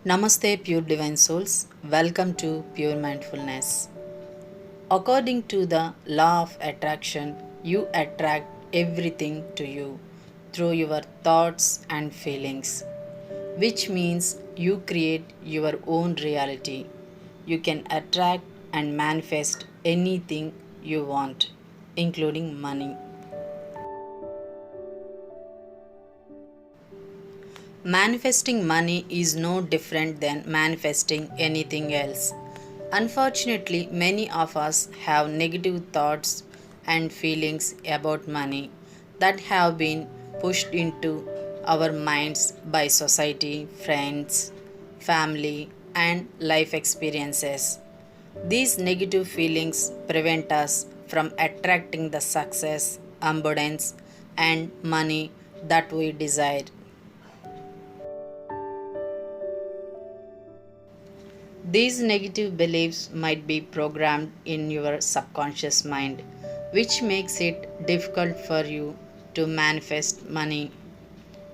Namaste, pure divine souls. Welcome to Pure Mindfulness. According to the law of attraction, you attract everything to you through your thoughts and feelings, which means you create your own reality. You can attract and manifest anything you want, including money. Manifesting money is no different than manifesting anything else. Unfortunately, many of us have negative thoughts and feelings about money that have been pushed into our minds by society, friends, family, and life experiences. These negative feelings prevent us from attracting the success, abundance, and money that we desire. These negative beliefs might be programmed in your subconscious mind, which makes it difficult for you to manifest money.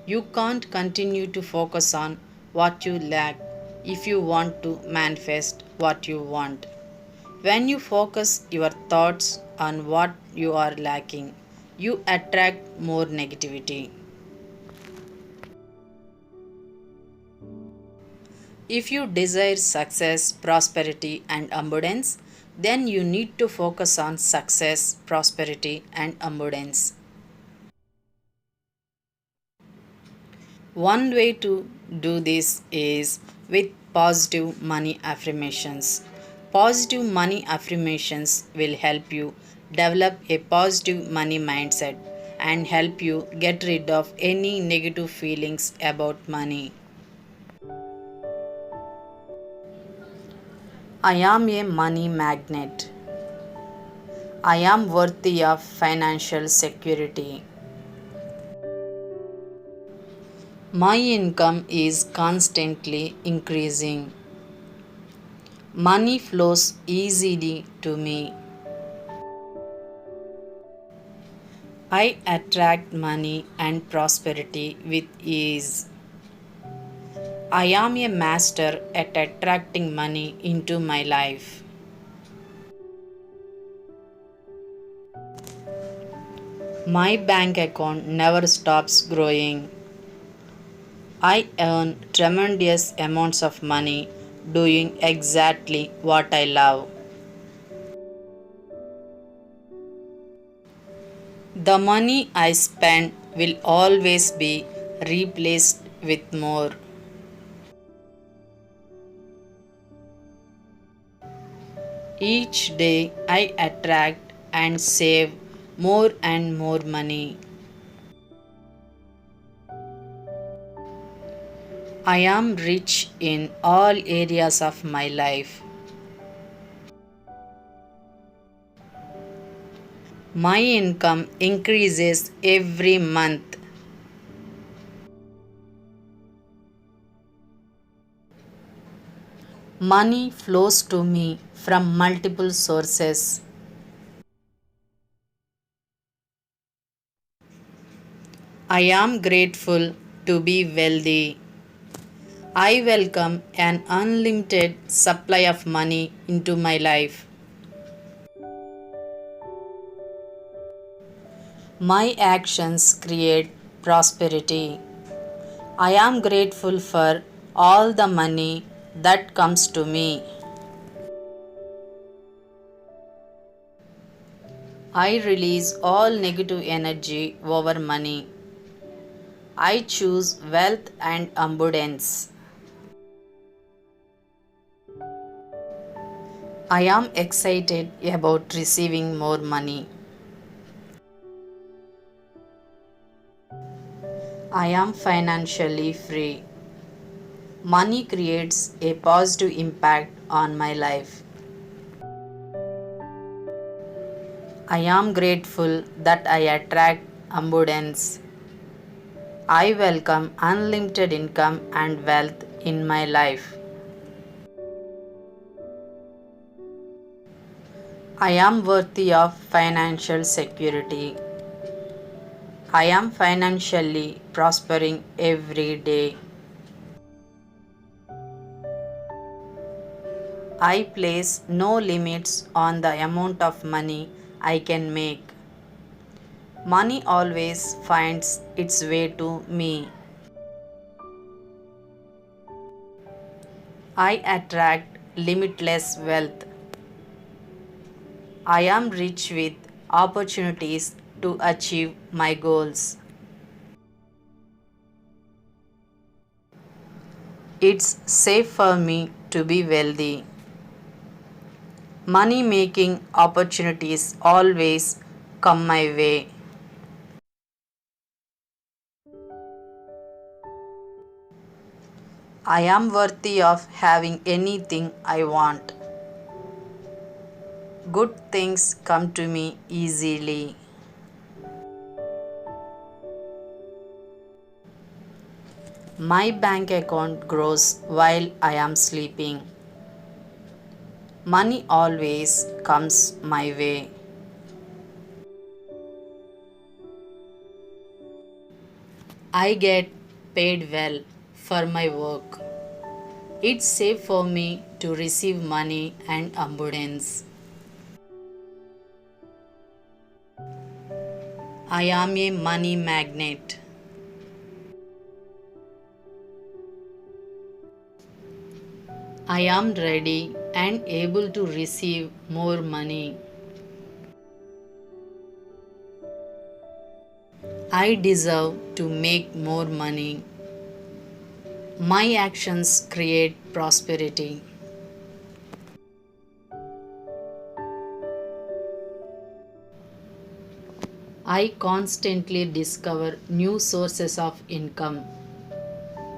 You can't continue to focus on what you lack if you want to manifest what you want. When you focus your thoughts on what you are lacking, you attract more negativity. If you desire success, prosperity, and abundance, then you need to focus on success, prosperity, and abundance. One way to do this is with positive money affirmations. Positive money affirmations will help you develop a positive money mindset and help you get rid of any negative feelings about money. I am a money magnet. I am worthy of financial security. My income is constantly increasing. Money flows easily to me. I attract money and prosperity with ease. I am a master at attracting money into my life. My bank account never stops growing. I earn tremendous amounts of money doing exactly what I love. The money I spend will always be replaced with more. Each day I attract and save more and more money. I am rich in all areas of my life. My income increases every month. Money flows to me from multiple sources. I am grateful to be wealthy. I welcome an unlimited supply of money into my life. My actions create prosperity. I am grateful for all the money that comes to me. I release all negative energy over money. I choose wealth and abundance. I am excited about receiving more money. I am financially free. Money creates a positive impact on my life. I am grateful that I attract abundance. I welcome unlimited income and wealth in my life. I am worthy of financial security. I am financially prospering every day. I place no limits on the amount of money I can make. Money always finds its way to me. I attract limitless wealth. I am rich with opportunities to achieve my goals. It's safe for me to be wealthy. Money making opportunities always come my way. I am worthy of having anything I want. Good things come to me easily. My bank account grows while I am sleeping. Money always comes my way. I get paid well for my work. It's safe for me to receive money and abundance. I am a money magnet. I am ready and able to receive more money. I deserve to make more money. My actions create prosperity. I constantly discover new sources of income.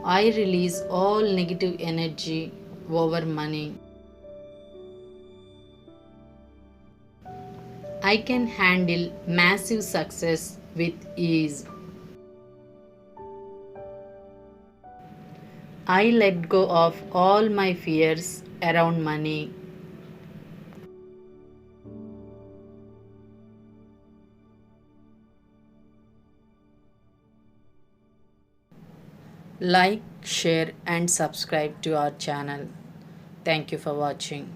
I release all negative energy over money. I can handle massive success with ease. I let go of all my fears around money. Like, share, and subscribe to our channel. Thank you for watching.